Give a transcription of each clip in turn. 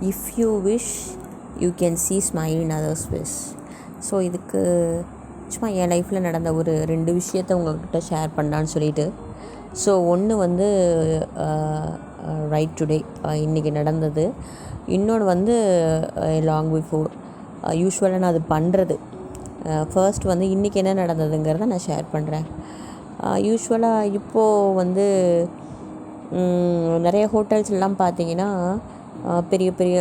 If you wish you can see smile in others face. So இதுக்கு சும்மா என் லைஃப்பில் நடந்த ஒரு 2 விஷயத்தை உங்கள்கிட்ட ஷேர் பண்ணலான்னு சொல்லிட்டு. ஸோ ஒன்று வந்து ரைட் டுடே இன்றைக்கி நடந்தது. இன்னொன்று வந்து லாங் பிஃபோர். யூஸ்வலாக நான் அது பண்ணுறது. ஃபர்ஸ்ட் வந்து இன்றைக்கி என்ன நடந்ததுங்கிறத நான் ஷேர் பண்ணுறேன். யூஸ்வலாக இப்போது வந்து நிறைய ஹோட்டல்ஸ்லாம் பார்த்தீங்கன்னா பெரிய பெரிய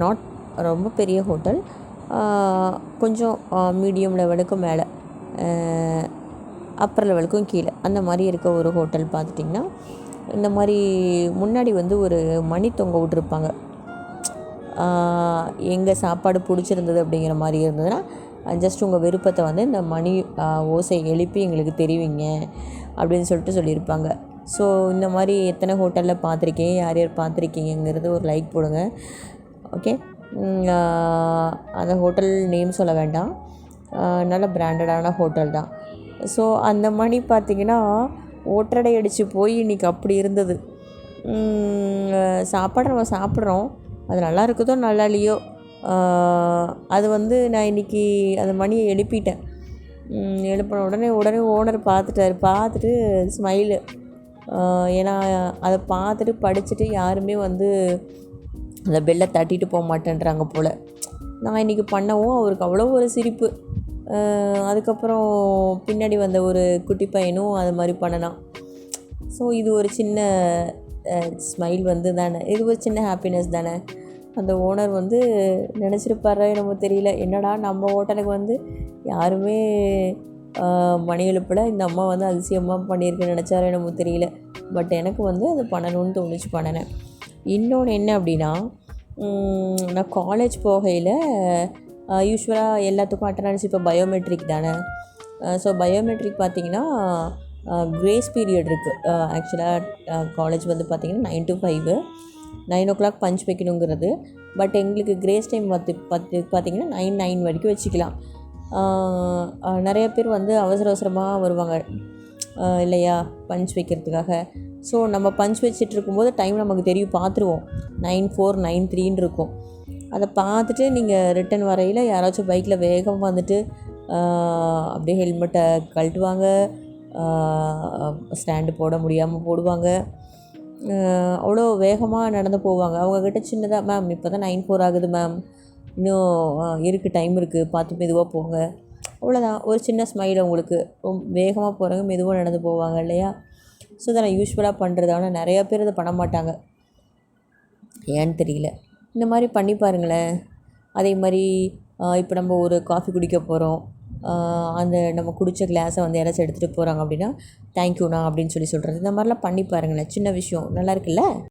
நாட் ரொம்ப பெரிய ஹோட்டல், கொஞ்சம் மீடியம் லெவலுக்கும் மேலே, அப்பர் லெவலுக்கும் கீழே அந்த மாதிரி இருக்க ஒரு ஹோட்டல் பார்த்துட்டிங்கன்னா இந்த மாதிரி முன்னாடி வந்து ஒரு மணி தொங்க விட்ருப்பாங்க. எங்கள் சாப்பாடு பிடிச்சிருந்தது அப்படிங்கிற மாதிரி இருந்ததுன்னா ஜஸ்ட் உங்கள் விருப்பத்தை வந்து இந்த மணி ஓசை எழுப்பி எங்களுக்கு தெரிவிங்க அப்படின்னு சொல்லியிருப்பாங்க. ஸோ இந்த மாதிரி எத்தனை ஹோட்டலில் பார்த்துருக்கீங்க, யார் யார் பார்த்துருக்கீங்கிறது ஒரு லைக் போடுங்க. ஓகே, அந்த ஹோட்டல் நேம் சொல்ல வேண்டாம், நல்ல பிராண்டடான ஹோட்டல் தான். ஸோ அந்த மணி பார்த்திங்கன்னா ஒட்டடை அடித்து போய் இன்றைக்கி அப்படி இருந்தது. சாப்பாடு நம்ம சாப்பிட்றோம், அது நல்லா இருக்குதோ நல்லா இல்லையோ, அது வந்து நான் இன்றைக்கி அந்த மணியை எழுப்பிட்டேன். எழுப்பின உடனே ஓனர் பார்த்துட்டு ஸ்மைலு. ஏன்னா அதை பார்த்துட்டு படிச்சுட்டு யாருமே வந்து அந்த பெல்லை தட்டிட்டு போக மாட்டேன்றாங்க போல். நான் இன்றைக்கி பண்ணவும் அவருக்கு அவ்வளோ ஒரு சிரிப்பு. அதுக்கப்புறம் பின்னாடி வந்த ஒரு குட்டி பையனும் அது மாதிரி பண்ணனான். ஸோ இது ஒரு சின்ன ஸ்மைல் வந்து தானே, இது ஒரு சின்ன ஹாப்பினஸ் தானே. அந்த ஓனர் வந்து நினச்சிருப்பாரோ என்னமோ தெரியல, என்னடா நம்ம ஹோட்டலுக்கு வந்து யாருமே மணி எழுப்பலை, இந்த அம்மா வந்து அதிசயமாக பண்ணியிருக்குன்னு நினச்சாரோ என்னமோ தெரியல. பட் எனக்கு வந்து அது பண்ணணும்னு தோணுச்சு, பண்ணினேன். இன்னொன்று என்ன அப்படின்னா, நான் காலேஜ் போகையில் யூஸ்வலாக எல்லாத்துக்கும் அட்டெண்டன்ஸ் இப்போ பயோமெட்ரிக் தானே. ஸோ பயோமெட்ரிக் பார்த்திங்கன்னா கிரேஸ் பீரியட் இருக்குது. ஆக்சுவலாக காலேஜ் வந்து பார்த்திங்கன்னா 9 to 5, 9 o'clock பஞ்ச் வைக்கணுங்கிறது. பட் எங்களுக்கு கிரேஸ் டைம் பார்த்திங்கன்னா 9 வரைக்கும் வச்சுக்கலாம். நிறைய பேர் வந்து அவசரமாக வருவாங்க இல்லையா பஞ்ச் வைக்கிறதுக்காக. ஸோ நம்ம பஞ்ச் வச்சுட்டு இருக்கும்போது டைம் நமக்கு தெரியும், பார்த்துருவோம். 9:04, 9:03 இருக்கும். அதை பார்த்துட்டு நீங்கள் ரிட்டன் வரையில் யாராச்சும் பைக்கில் வேகமாக வந்துட்டு அப்படியே ஹெல்மெட்டை கழட்டுவாங்க, ஸ்டாண்டு போட முடியாமல் போடுவாங்க, அவ்வளோ வேகமாக நடந்து போவாங்க. அவங்கக்கிட்ட சின்னதாக, மேம் இப்போ தான் 9:04 ஆகுது மேம், இன்னும் இருக்குது, டைம் இருக்குது, பார்த்து மெதுவாக போங்க, அவ்வளோதான். ஒரு சின்ன ஸ்மைல் அவங்களுக்கு. வேகமாக போகிறவங்க மெதுவாக நடந்து போவாங்க இல்லையா. ஸோ இதை நான் யூஸ்வலாக பண்ணுறது. ஆனால் நிறையா பேர் இதை பண்ண மாட்டாங்க, ஏன்னு தெரியல. இந்த மாதிரி பண்ணி பாருங்களேன். அதே மாதிரி இப்போ நம்ம ஒரு காஃபி குடிக்க போகிறோம், அந்த நம்ம குடித்த கிளாஸை வந்து யாராச்சும் எடுத்துகிட்டு போகிறாங்க அப்படின்னா தேங்க்யூண்ணா அப்படின்னு சொல்கிறது. இந்த மாதிரிலாம் பண்ணி பாருங்களேன். சின்ன விஷயம் நல்லா இருக்குல்ல.